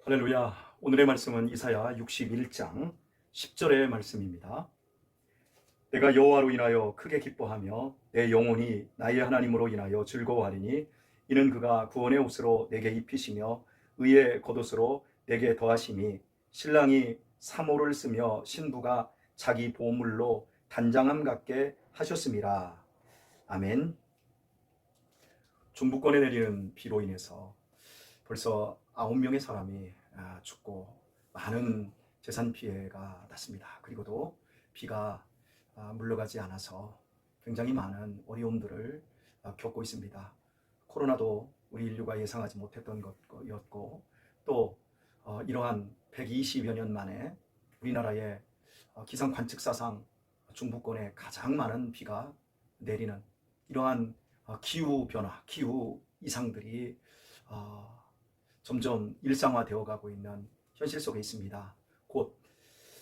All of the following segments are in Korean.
할렐루야. 오늘의 말씀은 이사야 61장 10절의 말씀입니다. 내가 여호와로 인하여 크게 기뻐하며 내 영혼이 나의 하나님으로 인하여 즐거워하리니 이는 그가 구원의 옷으로 내게 입히시며 의의 겉옷으로 내게 더하심이 신랑이 사모를 쓰며 신부가 자기 보물로 단장함 같게 하셨음이라. 아멘. 중부권에 내리는 비로 인해서 벌써 9명의 사람이 죽고 많은 재산 피해가 났습니다. 그리고도 비가 물러가지 않아서 굉장히 많은 어려움들을 겪고 있습니다. 코로나도 우리 인류가 예상하지 못했던 것이었고 또 이러한 120여 년 만에 우리나라의 기상 관측사상 중부권에 가장 많은 비가 내리는 이러한 기후 변화, 기후 이상들이 점점 일상화되어 가고 있는 현실 속에 있습니다. 곧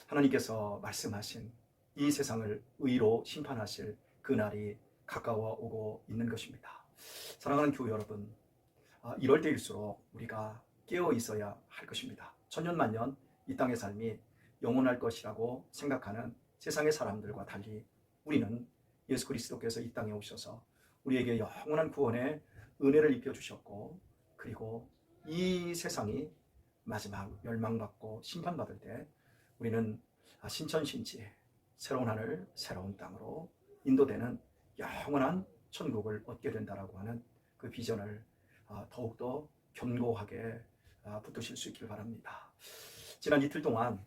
하나님께서 말씀하신 이 세상을 의로 심판하실 그날이 가까워 오고 있는 것입니다. 사랑하는 교회 여러분, 이럴 때일수록 우리가 깨어 있어야 할 것입니다. 천년만년 이 땅의 삶이 영원할 것이라고 생각하는 세상의 사람들과 달리 우리는 예수 그리스도께서 이 땅에 오셔서 우리에게 영원한 구원의 은혜를 입혀주셨고, 그리고 이 세상이 마지막 멸망받고 심판받을 때 우리는 신천신지 새로운 하늘 새로운 땅으로 인도되는 영원한 천국을 얻게 된다라고 하는 그 비전을 더욱더 견고하게 붙드실 수 있길 바랍니다. 지난 이틀 동안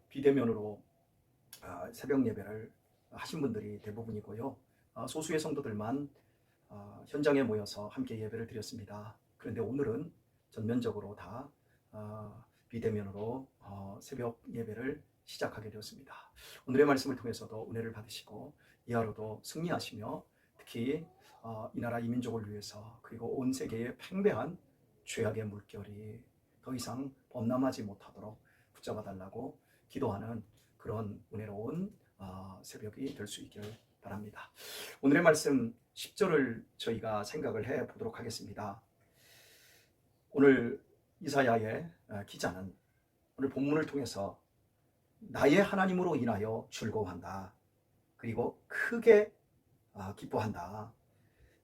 비대면으로 새벽 예배를 하신 분들이 대부분이고요. 소수의 성도들만 현장에 모여서 함께 예배를 드렸습니다. 그런데 오늘은 전면적으로 다 비대면으로 새벽 예배를 시작하게 되었습니다. 오늘의 말씀을 통해서도 은혜를 받으시고 이하로도 승리하시며 특히 이 나라 이 민족을 위해서 그리고 온 세계의 팽배한 죄악의 물결이 더 이상 범람하지 못하도록 붙잡아 달라고 기도하는 그런 은혜로운 새벽이 될 수 있기를 바랍니다. 오늘의 말씀 10절을 저희가 생각을 해 보도록 하겠습니다. 오늘 이사야의 기자는 오늘 본문을 통해서 나의 하나님으로 인하여 즐거워한다. 그리고 크게 기뻐한다.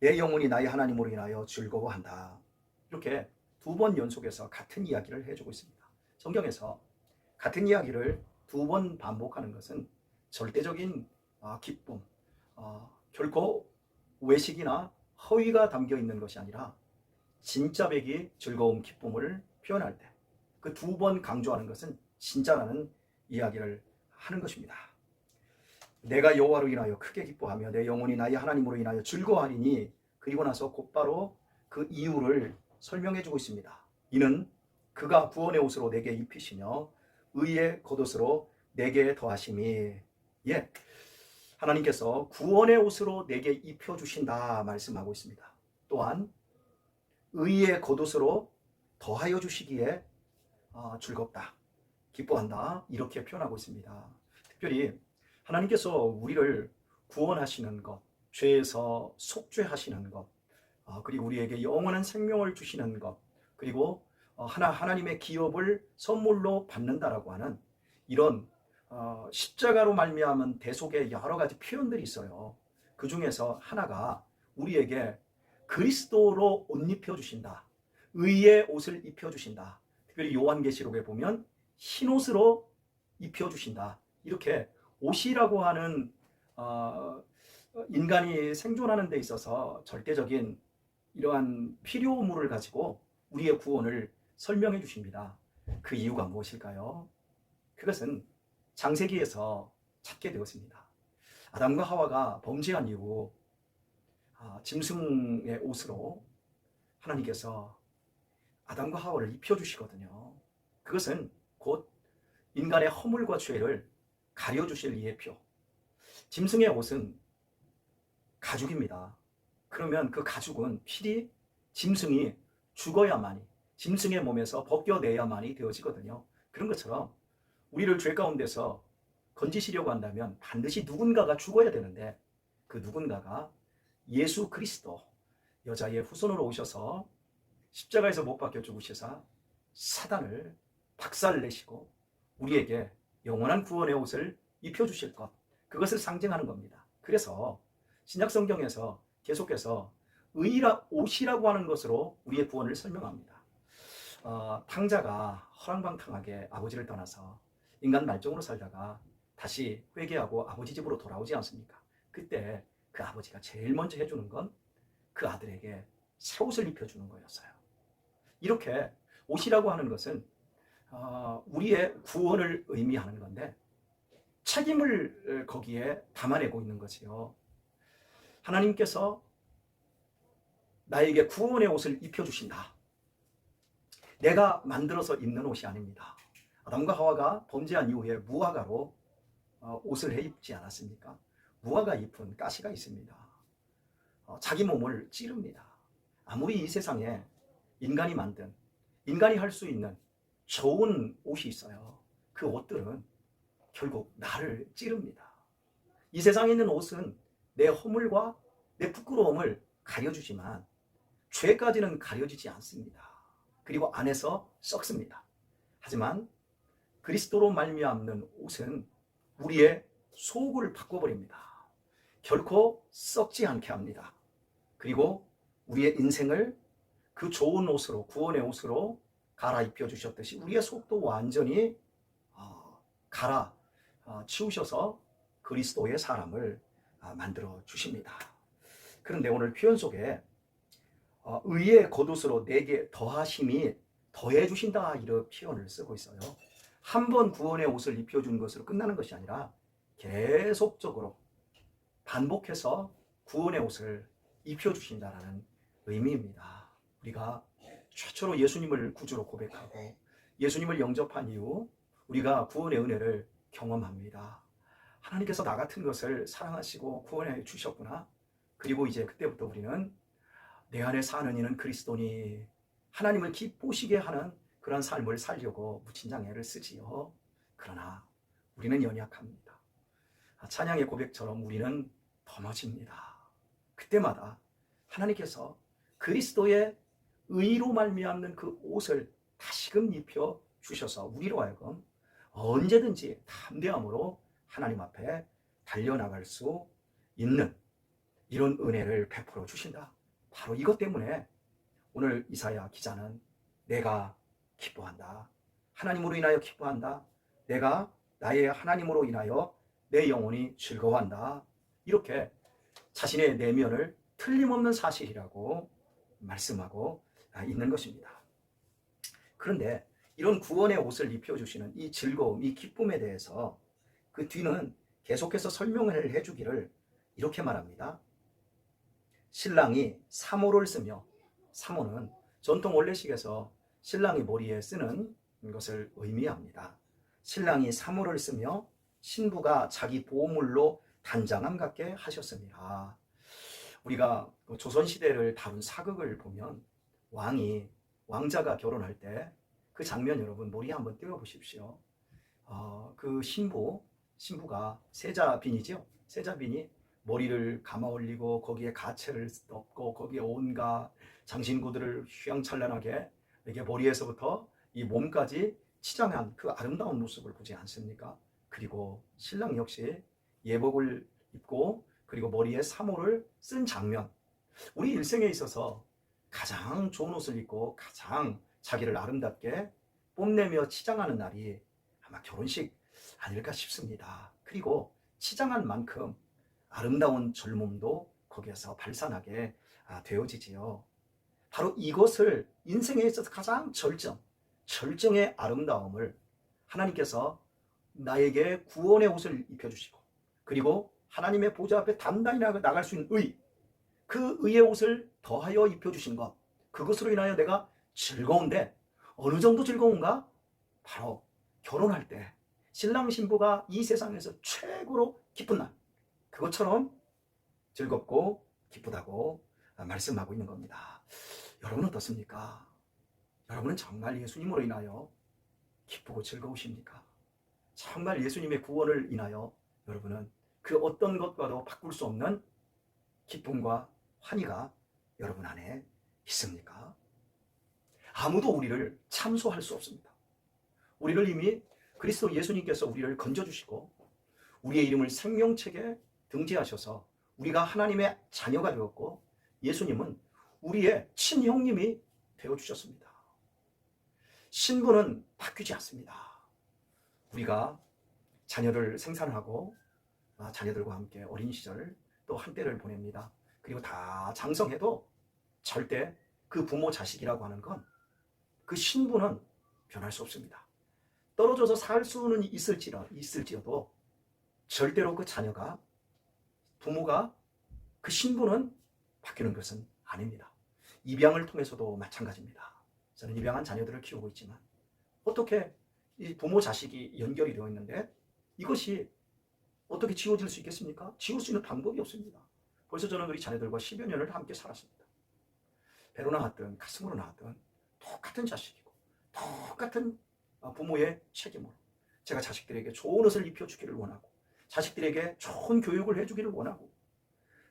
내 영혼이 나의 하나님으로 인하여 즐거워한다. 이렇게 두 번 연속해서 같은 이야기를 해주고 있습니다. 성경에서 같은 이야기를 두 번 반복하는 것은 절대적인 기쁨, 결코 외식이나 허위가 담겨 있는 것이 아니라 진짜 백이 즐거움, 기쁨을 표현할 때 그 두 번 강조하는 것은 진짜라는 이야기를 하는 것입니다. 내가 여호와로 인하여 크게 기뻐하며 내 영혼이 나의 하나님으로 인하여 즐거워하리니, 그리고 나서 곧바로 그 이유를 설명해 주고 있습니다. 이는 그가 구원의 옷으로 내게 입히시며 의의 겉옷으로 내게 더하심이, 하나님께서 구원의 옷으로 내게 입혀주신다 말씀하고 있습니다. 또한 의의 겉옷으로 더하여 주시기에 즐겁다, 기뻐한다, 이렇게 표현하고 있습니다. 특별히 하나님께서 우리를 구원하시는 것, 죄에서 속죄하시는 것, 그리고 우리에게 영원한 생명을 주시는 것, 그리고 하나님의 기업을 선물로 받는다라고 하는 이런 십자가로 말미암은 대속의 여러 가지 표현들이 있어요. 그 중에서 하나가 우리에게 그리스도로 옷 입혀주신다, 의의 옷을 입혀주신다. 특별히 요한계시록에 보면 흰옷으로 입혀주신다. 이렇게 옷이라고 하는 인간이 생존하는 데 있어서 절대적인 이러한 필요물을 가지고 우리의 구원을 설명해 주십니다. 그 이유가 무엇일까요? 그것은 창세기에서 찾게 되었습니다. 아담과 하와가 범죄한 이후 짐승의 옷으로 하나님께서 아담과 하와를 입혀주시거든요. 그것은 곧 인간의 허물과 죄를 가려주실 예표. 짐승의 옷은 가죽입니다. 그러면 그 가죽은 필히 짐승이 죽어야만이, 짐승의 몸에서 벗겨내야만이 되어지거든요. 그런 것처럼 우리를 죄 가운데서 건지시려고 한다면 반드시 누군가가 죽어야 되는데, 그 누군가가 예수 그리스도, 여자의 후손으로 오셔서 십자가에서 못 박혀 죽으시사 사단을 박살내시고 우리에게 영원한 구원의 옷을 입혀주실 것, 그것을 상징하는 겁니다. 그래서 신약 성경에서 계속해서 옷이라고 하는 것으로 우리의 구원을 설명합니다. 탕자가 허랑방탕하게 아버지를 떠나서 인간 말종으로 살다가 다시 회개하고 아버지 집으로 돌아오지 않습니까? 그때 그 아버지가 제일 먼저 해주는 건 그 아들에게 새 옷을 입혀주는 거였어요. 이렇게 옷이라고 하는 것은 우리의 구원을 의미하는 건데 책임을 거기에 담아내고 있는 것이요. 하나님께서 나에게 구원의 옷을 입혀주신다. 내가 만들어서 입는 옷이 아닙니다. 아담과 하와가 범죄한 이후에 무화과로 옷을 해입지 않았습니까? 무화과 잎은 가시가 있습니다. 자기 몸을 찌릅니다. 아무리 이 세상에 인간이 만든, 인간이 할 수 있는 좋은 옷이 있어요. 그 옷들은 결국 나를 찌릅니다. 이 세상에 있는 옷은 내 허물과 내 부끄러움을 가려주지만 죄까지는 가려지지 않습니다. 그리고 안에서 썩습니다. 하지만 그리스도로 말미암는 옷은 우리의 속을 바꿔버립니다. 결코 썩지 않게 합니다. 그리고 우리의 인생을 그 좋은 옷으로, 구원의 옷으로 갈아입혀 주셨듯이 우리의 속도 완전히 갈아치우셔서 그리스도의 사람을 만들어 주십니다. 그런데 오늘 표현 속에 의의 겉옷으로 내게 더하심이 더해 주신다, 이런 표현을 쓰고 있어요. 한 번 구원의 옷을 입혀준 것으로 끝나는 것이 아니라 계속적으로 반복해서 구원의 옷을 입혀주신다라는 의미입니다. 우리가 최초로 예수님을 구주로 고백하고 예수님을 영접한 이후 우리가 구원의 은혜를 경험합니다. 하나님께서 나 같은 것을 사랑하시고 구원해 주셨구나. 그리고 이제 그때부터 우리는 내 안에 사는 이는 그리스도니, 하나님을 기쁘시게 하는 그런 삶을 살려고 무친장애를 쓰지요. 그러나 우리는 연약합니다. 찬양의 고백처럼 우리는 넘어집니다. 그때마다 하나님께서 그리스도의 의로 말미암는 그 옷을 다시금 입혀 주셔서 우리로 하여금 언제든지 담대함으로 하나님 앞에 달려나갈 수 있는 이런 은혜를 베풀어 주신다. 바로 이것 때문에 오늘 이사야 기자는 내가 기뻐한다. 하나님으로 인하여 기뻐한다. 내가 나의 하나님으로 인하여 내 영혼이 즐거워한다. 이렇게 자신의 내면을 틀림없는 사실이라고 말씀하고 있는 것입니다. 그런데 이런 구원의 옷을 입혀주시는 이 즐거움, 이 기쁨에 대해서 그 뒤는 계속해서 설명을 해주기를 이렇게 말합니다. 신랑이 사모를 쓰며, 사모는 전통 원래식에서 신랑이 머리에 쓰는 것을 의미합니다. 신랑이 사모를 쓰며 신부가 자기 보물로 단장함 같게 하셨습니다. 우리가 조선시대를 다룬 사극을 보면 왕자가 결혼할 때 그 장면 여러분 머리에 한번 띄워 보십시오. 그 신부가 세자빈이죠. 세자빈이 머리를 감아 올리고 거기에 가채를 넣고 거기에 온갖 장신구들을 휘황찬란하게 이게 머리에서부터 이 몸까지 치장한 그 아름다운 모습을 보지 않습니까? 그리고 신랑 역시 예복을 입고 그리고 머리에 사모를 쓴 장면, 우리 일생에 있어서 가장 좋은 옷을 입고 가장 자기를 아름답게 뽐내며 치장하는 날이 아마 결혼식 아닐까 싶습니다. 그리고 치장한 만큼 아름다운 젊음도 거기에서 발산하게 되어지지요. 바로 이것을 인생에 있어서 가장 절정의 아름다움을 하나님께서 나에게 구원의 옷을 입혀주시고 그리고 하나님의 보좌 앞에 단단히 나갈 수 있는 그 의의 옷을 더하여 입혀주신 것, 그것으로 인하여 내가 즐거운데 어느 정도 즐거운가? 바로 결혼할 때 신랑 신부가 이 세상에서 최고로 기쁜 날, 그것처럼 즐겁고 기쁘다고 말씀하고 있는 겁니다. 여러분은 어떻습니까? 여러분은 정말 예수님으로 인하여 기쁘고 즐거우십니까? 정말 예수님의 구원을 인하여 여러분은 그 어떤 것과도 바꿀 수 없는 기쁨과 환희가 여러분 안에 있습니까? 아무도 우리를 참소할 수 없습니다. 우리를 이미 그리스도 예수님께서 우리를 건져주시고 우리의 이름을 생명책에 등재하셔서 우리가 하나님의 자녀가 되었고 예수님은 우리의 친형님이 되어주셨습니다. 신분은 바뀌지 않습니다. 우리가 자녀를 생산하고 자녀들과 함께 어린 시절 또 한때를 보냅니다. 그리고 다 장성해도 절대 그 부모 자식이라고 하는 건 그 신분은 변할 수 없습니다. 떨어져서 살 수는 있을지어도 절대로 그 자녀가 부모가 그 신분은 바뀌는 것은 아닙니다. 입양을 통해서도 마찬가지입니다. 저는 입양한 자녀들을 키우고 있지만 어떻게 이 부모 자식이 연결이 되어 있는데 이것이 어떻게 지워질 수 있겠습니까? 지울 수 있는 방법이 없습니다. 벌써 저는 우리 자녀들과 10여 년을 함께 살았습니다. 배로 나왔든 가슴으로 나왔든 똑같은 자식이고 똑같은 부모의 책임으로 제가 자식들에게 좋은 옷을 입혀주기를 원하고 자식들에게 좋은 교육을 해주기를 원하고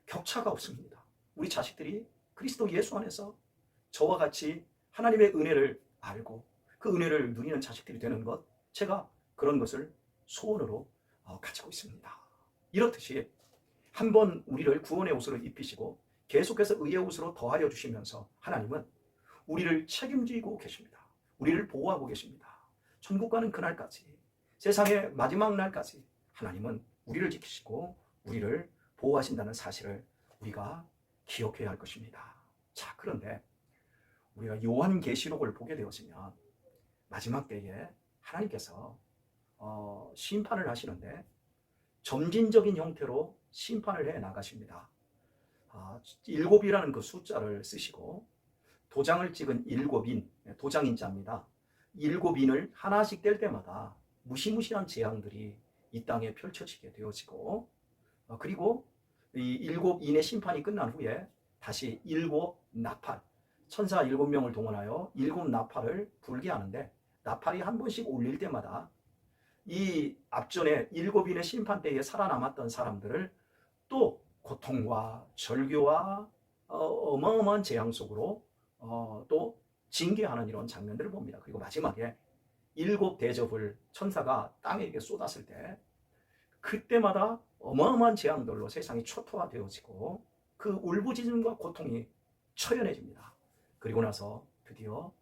격차가 없습니다. 우리 자식들이 그리스도 예수 안에서 저와 같이 하나님의 은혜를 알고 그 은혜를 누리는 자식들이 되는 것, 제가 그런 것을 소원으로 가지고 있습니다. 이렇듯이 한번 우리를 구원의 옷으로 입히시고 계속해서 의의 옷으로 더하여 주시면서 하나님은 우리를 책임지고 계십니다. 우리를 보호하고 계십니다. 천국 가는 그날까지, 세상의 마지막 날까지 하나님은 우리를 지키시고 우리를 보호하신다는 사실을 우리가 기억해야 할 것입니다. 자, 그런데 우리가 요한계시록을 보게 되었으면 마지막 때에 하나님께서 심판을 하시는데 점진적인 형태로 심판을 해 나가십니다. 7이라는 그 숫자를 쓰시고 도장을 찍은 7인, 도장인자입니다. 7인을 하나씩 뗄 때마다 무시무시한 재앙들이 이 땅에 펼쳐지게 되어지고 그리고 이 7인의 심판이 끝난 후에 다시 7나팔, 천사 7명을 동원하여 7나팔을 불게 하는데 나팔이 한 번씩 울릴 때마다 이 앞전에 7인의 심판 때에 살아남았던 사람들을 또 고통과 절규와 어마어마한 재앙 속으로 또 징계하는 이런 장면들을 봅니다. 그리고 마지막에 7대접을 천사가 땅에게 쏟았을 때 그때마다 어마어마한 재앙들로 세상이 초토화되어지고 그 울부짖음과 고통이 처연해집니다. 그리고 나서 드디어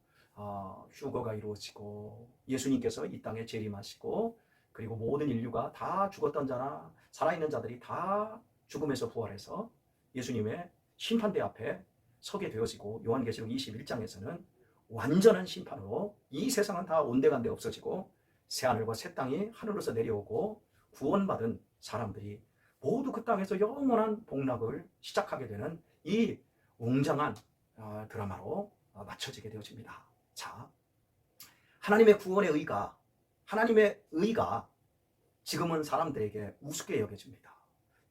휴거가 이루어지고 예수님께서 이 땅에 재림하시고 그리고 모든 인류가 다 죽었던 자나 살아있는 자들이 다 죽음에서 부활해서 예수님의 심판대 앞에 서게 되어지고 요한계시록 21장에서는 완전한 심판으로 이 세상은 다 온데간데 없어지고 새하늘과 새 땅이 하늘로서 내려오고 구원받은 사람들이 모두 그 땅에서 영원한 복락을 시작하게 되는 이 웅장한 드라마로 맞춰지게 되어집니다. 자, 하나님의 구원의 의가, 하나님의 의가 지금은 사람들에게 우습게 여겨집니다.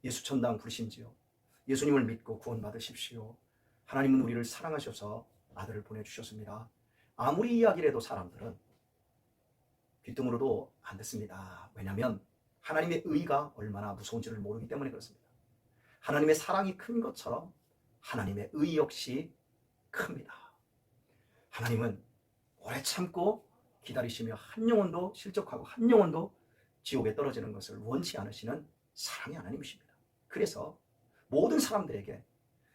예수 천당 부르심지요. 예수님을 믿고 구원받으십시오. 하나님은 우리를 사랑하셔서 아들을 보내주셨습니다. 아무리 이야기를 해도 사람들은 귀등으로도 안 듣습니다. 왜냐하면 하나님의 의가 얼마나 무서운지를 모르기 때문에 그렇습니다. 하나님의 사랑이 큰 것처럼 하나님의 의 역시 큽니다. 하나님은 오래 참고 기다리시며 한 영혼도 실족하고 한 영혼도 지옥에 떨어지는 것을 원치 않으시는 사랑의 하나님이십니다. 그래서 모든 사람들에게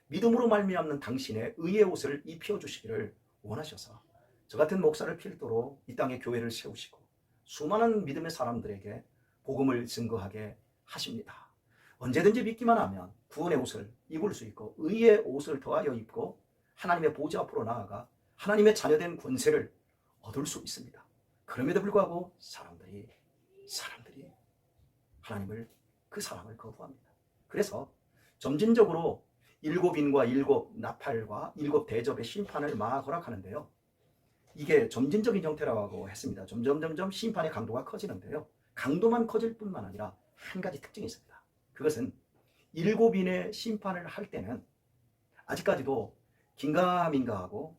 믿음으로 말미암는 당신의 의의 옷을 입혀주시기를 원하셔서 저 같은 목사를 필두로 이 땅에 교회를 세우시고 수많은 믿음의 사람들에게 복음을 증거하게 하십니다. 언제든지 믿기만 하면 구원의 옷을 입을 수 있고 의의 옷을 더하여 입고 하나님의 보좌 앞으로 나아가 하나님의 자녀된 권세를 얻을 수 있습니다. 그럼에도 불구하고 사람들이 하나님을 그 사랑을 거부합니다. 그래서 점진적으로 7인과 7나팔과 7대접의 심판을 막 허락하는데요. 이게 점진적인 형태라고 했습니다. 점점 심판의 강도가 커지는데요. 강도만 커질 뿐만 아니라 한 가지 특징이 있습니다. 그것은 7인의 심판을 할 때는 아직까지도 긴가민가하고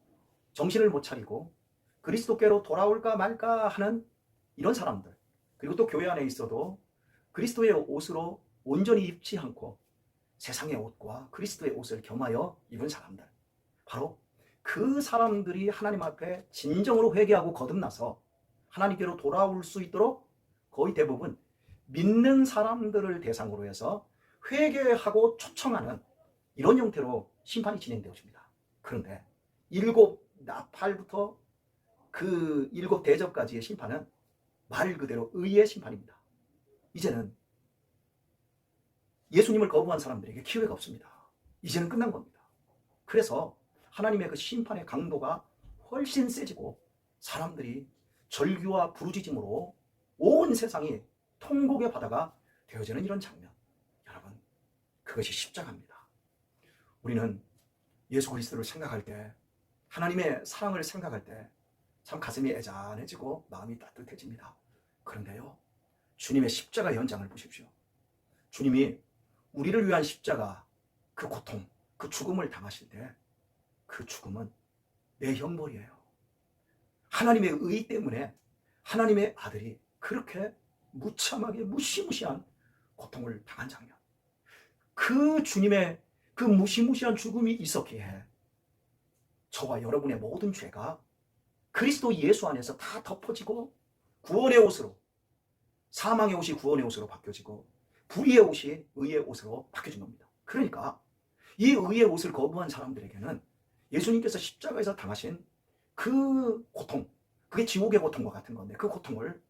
정신을 못 차리고 그리스도께로 돌아올까 말까 하는 이런 사람들, 그리고 또 교회 안에 있어도 그리스도의 옷으로 온전히 입지 않고 세상의 옷과 그리스도의 옷을 겸하여 입은 사람들, 바로 그 사람들이 하나님 앞에 진정으로 회개하고 거듭나서 하나님께로 돌아올 수 있도록 거의 대부분 믿는 사람들을 대상으로 해서 회개하고 초청하는 이런 형태로 심판이 진행되어집니다. 그런데 일곱 나팔부터 그 일곱 대접까지의 심판은 말 그대로 의의 심판입니다. 이제는 예수님을 거부한 사람들에게 기회가 없습니다. 이제는 끝난 겁니다. 그래서 하나님의 그 심판의 강도가 훨씬 세지고 사람들이 절규와 부르짖음으로 온 세상이 통곡의 바다가 되어지는 이런 장면, 여러분, 그것이 십자가입니다. 우리는 예수 그리스도를 생각할 때, 하나님의 사랑을 생각할 때 참 가슴이 애잔해지고 마음이 따뜻해집니다. 그런데요, 주님의 십자가 연장을 보십시오. 주님이 우리를 위한 십자가, 그 고통, 그 죽음을 당하실 때 그 죽음은 내 형벌이에요. 하나님의 의 때문에 하나님의 아들이 그렇게 무참하게 무시무시한 고통을 당한 장면, 그 주님의 그 무시무시한 죽음이 있었기에 저와 여러분의 모든 죄가 그리스도 예수 안에서 다 덮어지고 구원의 옷으로, 사망의 옷이 구원의 옷으로 바뀌어지고 불의의 옷이 의의 옷으로 바뀌어진 겁니다. 그러니까 이 의의 옷을 거부한 사람들에게는 예수님께서 십자가에서 당하신 그 고통, 그게 지옥의 고통과 같은 건데 그 고통을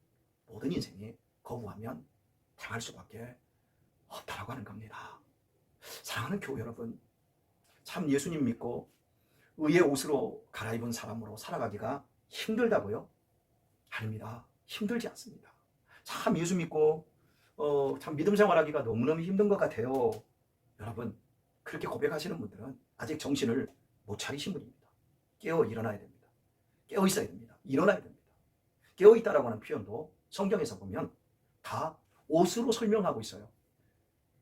모든 인생이 거부하면 당할 수밖에 없다라고 하는 겁니다. 사랑하는 교우 여러분, 참 예수님 믿고 의의 옷으로 갈아입은 사람으로 살아가기가 힘들다고요? 아닙니다. 힘들지 않습니다. 참 예수 믿고 참 믿음 생활하기가 너무너무 힘든 것 같아요. 여러분, 그렇게 고백하시는 분들은 아직 정신을 못 차리신 분입니다. 깨어 일어나야 됩니다. 깨어 있어야 됩니다. 일어나야 됩니다. 깨어 있다라고 하는 표현도 성경에서 보면 다 옷으로 설명하고 있어요.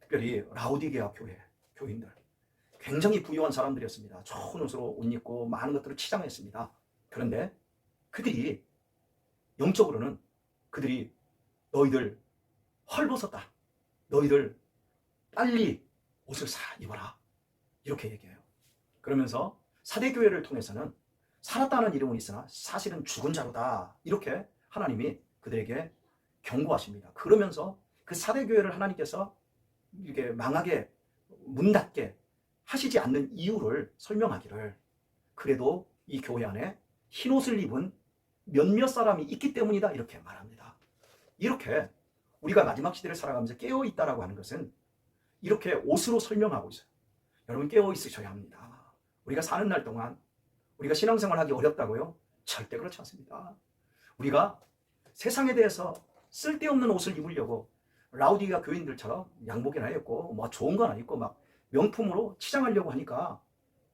특별히 라오디게아 교회 교인들, 굉장히 부유한 사람들이었습니다. 좋은 옷으로 옷 입고 많은 것들을 치장했습니다. 그런데 그들이 영적으로는 그들이 너희들 헐벗었다, 너희들 빨리 옷을 사 입어라, 이렇게 얘기해요. 그러면서 사대교회를 통해서는 살았다는 이름은 있으나 사실은 죽은 자로다, 이렇게 하나님이 그들에게 경고하십니다. 그러면서 그 사대교회를 하나님께서 이렇게 망하게 문 닫게 하시지 않는 이유를 설명하기를, 그래도 이 교회 안에 흰옷을 입은 몇몇 사람이 있기 때문이다, 이렇게 말합니다. 이렇게 우리가 마지막 시대를 살아가면서 깨어있다라고 하는 것은 이렇게 옷으로 설명하고 있어요. 여러분, 깨어있으셔야 합니다. 우리가 사는 날 동안 우리가 신앙생활하기 어렵다고요? 절대 그렇지 않습니다. 우리가 세상에 대해서 쓸데없는 옷을 입으려고 라우디가 교인들처럼 양복이나 입고 뭐 좋은 건 입고 막 명품으로 치장하려고 하니까,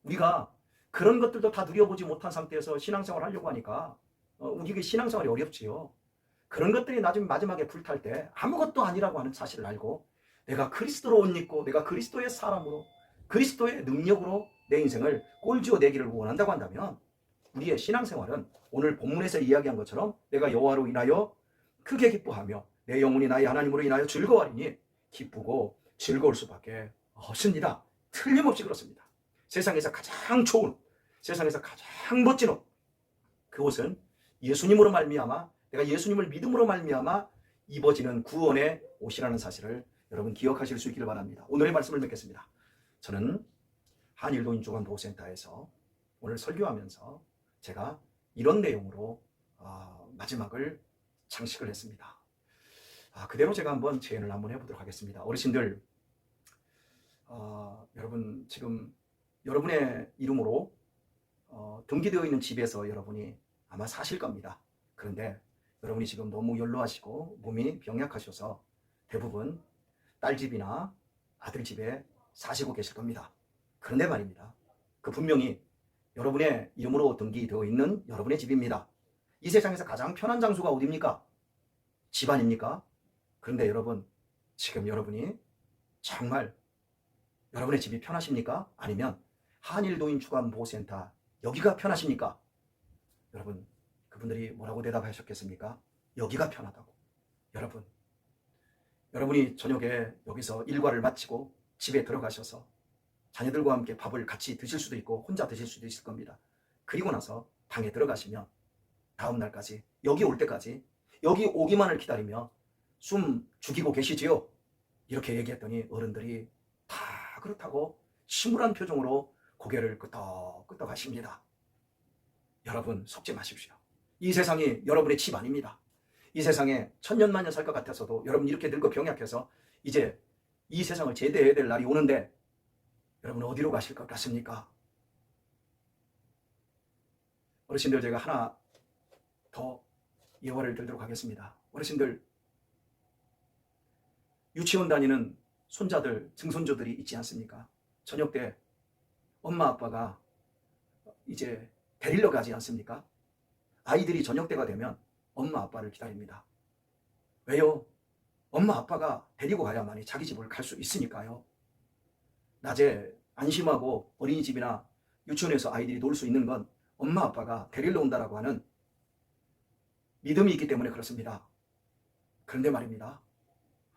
우리가 그런 것들도 다 누려보지 못한 상태에서 신앙생활 하려고 하니까 우리에게 신앙생활이 어렵지요. 그런 것들이 나중에 마지막에 불탈 때 아무것도 아니라고 하는 사실을 알고 내가 그리스도로 옷 입고 내가 그리스도의 사람으로 그리스도의 능력으로 내 인생을 꼴지어 내기를 원한다고 한다면, 우리의 신앙생활은 오늘 본문에서 이야기한 것처럼 내가 여호와로 인하여 크게 기뻐하며 내 영혼이 나의 하나님으로 인하여 즐거워하리니 기쁘고 즐거울 수밖에 없습니다. 틀림없이 그렇습니다. 세상에서 가장 좋은, 세상에서 가장 멋진 옷, 그 옷은 예수님으로 말미암아, 내가 예수님을 믿음으로 말미암아 입어지는 구원의 옷이라는 사실을 여러분 기억하실 수 있기를 바랍니다. 오늘의 말씀을 맺겠습니다. 저는 한일도인주간보호센터에서 오늘 설교하면서 제가 이런 내용으로 마지막을 장식을 했습니다. 그대로 제가 한번 재연을 한번 해보도록 하겠습니다. 어르신들, 여러분 지금 여러분의 이름으로 등기되어 있는 집에서 여러분이 아마 사실 겁니다. 그런데 여러분이 지금 너무 연로하시고 몸이 병약하셔서 대부분 딸 집이나 아들 집에 사시고 계실 겁니다. 그런데 말입니다, 그 분명히 여러분의 이름으로 등기되어 있는 여러분의 집입니다. 이 세상에서 가장 편한 장소가 어디입니까? 집 아닙니까? 그런데 여러분, 지금 여러분이 정말 여러분의 집이 편하십니까? 아니면 한일도인 주간보호센터 여기가 편하십니까? 여러분, 그분들이 뭐라고 대답하셨겠습니까? 여기가 편하다고. 여러분이 저녁에 여기서 일과를 마치고 집에 들어가셔서 자녀들과 함께 밥을 같이 드실 수도 있고 혼자 드실 수도 있을 겁니다. 그리고 나서 방에 들어가시면 다음 날까지, 여기 올 때까지, 여기 오기만을 기다리며 숨 죽이고 계시지요? 이렇게 얘기했더니 어른들이 다 그렇다고 심울한 표정으로 고개를 끄덕끄덕 하십니다. 여러분 속지 마십시오. 이 세상이 여러분의 집 아닙니다. 이 세상에 천년만년 살 것 같아서도 여러분 이렇게 늙고 병약해서 이제 이 세상을 제대해야 될 날이 오는데 여러분 어디로 가실 것 같습니까? 어르신들, 제가 하나 더 예화를 들도록 하겠습니다. 어르신들, 유치원 다니는 손자들, 증손주들이 있지 않습니까? 저녁 때 엄마 아빠가 이제 데리러 가지 않습니까? 아이들이 저녁 때가 되면 엄마 아빠를 기다립니다. 왜요? 엄마 아빠가 데리고 가야만이 자기 집을 갈 수 있으니까요. 낮에 안심하고 어린이집이나 유치원에서 아이들이 놀 수 있는 건 엄마 아빠가 데리러 온다라고 하는 믿음이 있기 때문에 그렇습니다. 그런데 말입니다.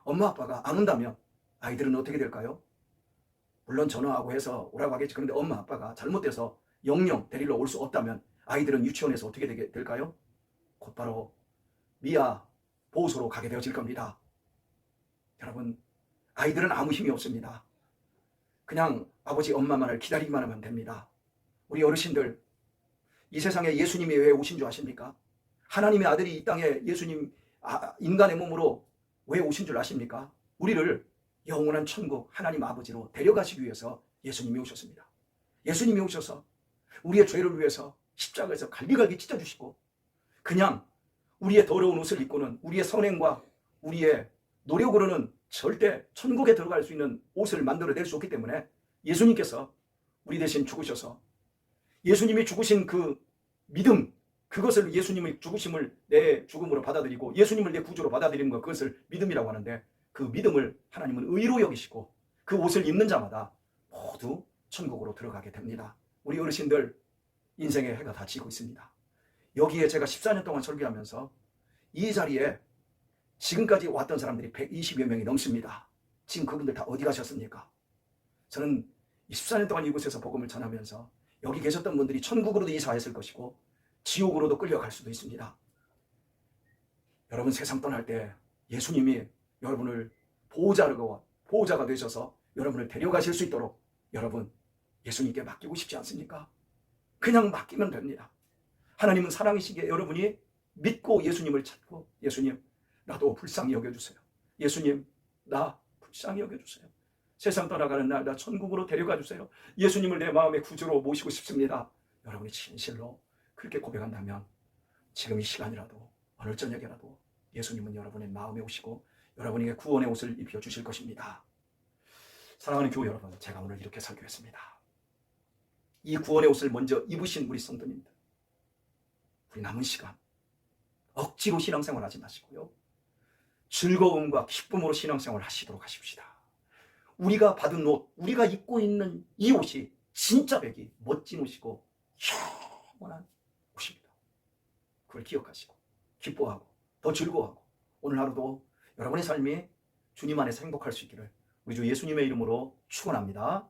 엄마 아빠가 안 온다면 아이들은 어떻게 될까요? 물론 전화하고 해서 오라고 하겠지. 그런데 엄마 아빠가 잘못돼서 영영 데리러 올 수 없다면 아이들은 유치원에서 어떻게 될까요? 곧바로 미아 보호소로 가게 되어질 겁니다. 여러분, 아이들은 아무 힘이 없습니다. 그냥 아버지 엄마만을 기다리기만 하면 됩니다. 우리 어르신들, 이 세상에 예수님이 왜 오신 줄 아십니까? 하나님의 아들이 이 땅에 예수님 인간의 몸으로 왜 오신 줄 아십니까? 우리를 영원한 천국 하나님 아버지로 데려가시기 위해서 예수님이 오셨습니다. 예수님이 오셔서 우리의 죄를 위해서 십자가에서 갈기갈기 찢어주시고 그냥 우리의 더러운 옷을 입고는 우리의 선행과 우리의 노력으로는 절대 천국에 들어갈 수 있는 옷을 만들어낼 수 없기 때문에 예수님께서 우리 대신 죽으셔서 예수님이 죽으신 그 믿음, 그것을 예수님의 죽으심을 내 죽음으로 받아들이고 예수님을 내 구주로 받아들이는 것, 그것을 믿음이라고 하는데 그 믿음을 하나님은 의로 여기시고 그 옷을 입는 자마다 모두 천국으로 들어가게 됩니다. 우리 어르신들 인생의 해가 다 지고 있습니다. 여기에 제가 14년 동안 설교하면서 이 자리에 지금까지 왔던 사람들이 120여 명이 넘습니다. 지금 그분들 다 어디 가셨습니까? 저는 14년 동안 이곳에서 복음을 전하면서 여기 계셨던 분들이 천국으로도 이사했을 것이고 지옥으로도 끌려갈 수도 있습니다. 여러분 세상 떠날 때 예수님이 여러분을 보호자가 되셔서 여러분을 데려가실 수 있도록 여러분 예수님께 맡기고 싶지 않습니까? 그냥 맡기면 됩니다. 하나님은 사랑이시기에 여러분이 믿고 예수님을 찾고 예수님 나도 불쌍히 여겨주세요. 예수님 나 불쌍히 여겨주세요. 세상 떠나가는 날 나 천국으로 데려가 주세요. 예수님을 내 마음의 구주로 모시고 싶습니다. 여러분이 진실로 그렇게 고백한다면 지금 이 시간이라도 오늘 저녁에라도 예수님은 여러분의 마음에 오시고 여러분에게 구원의 옷을 입혀주실 것입니다. 사랑하는 교회 여러분, 제가 오늘 이렇게 설교했습니다. 이 구원의 옷을 먼저 입으신 우리 성도님들, 우리 남은 시간 억지로 신앙생활 하지 마시고요. 즐거움과 기쁨으로 신앙생활 하시도록 하십시다. 우리가 받은 옷, 우리가 입고 있는 이 옷이 진짜 배기 멋진 옷이고 영원한 옷입니다. 그걸 기억하시고 기뻐하고 더 즐거워하고 오늘 하루도 여러분의 삶이 주님 안에서 행복할 수 있기를 우리 주 예수님의 이름으로 축원합니다.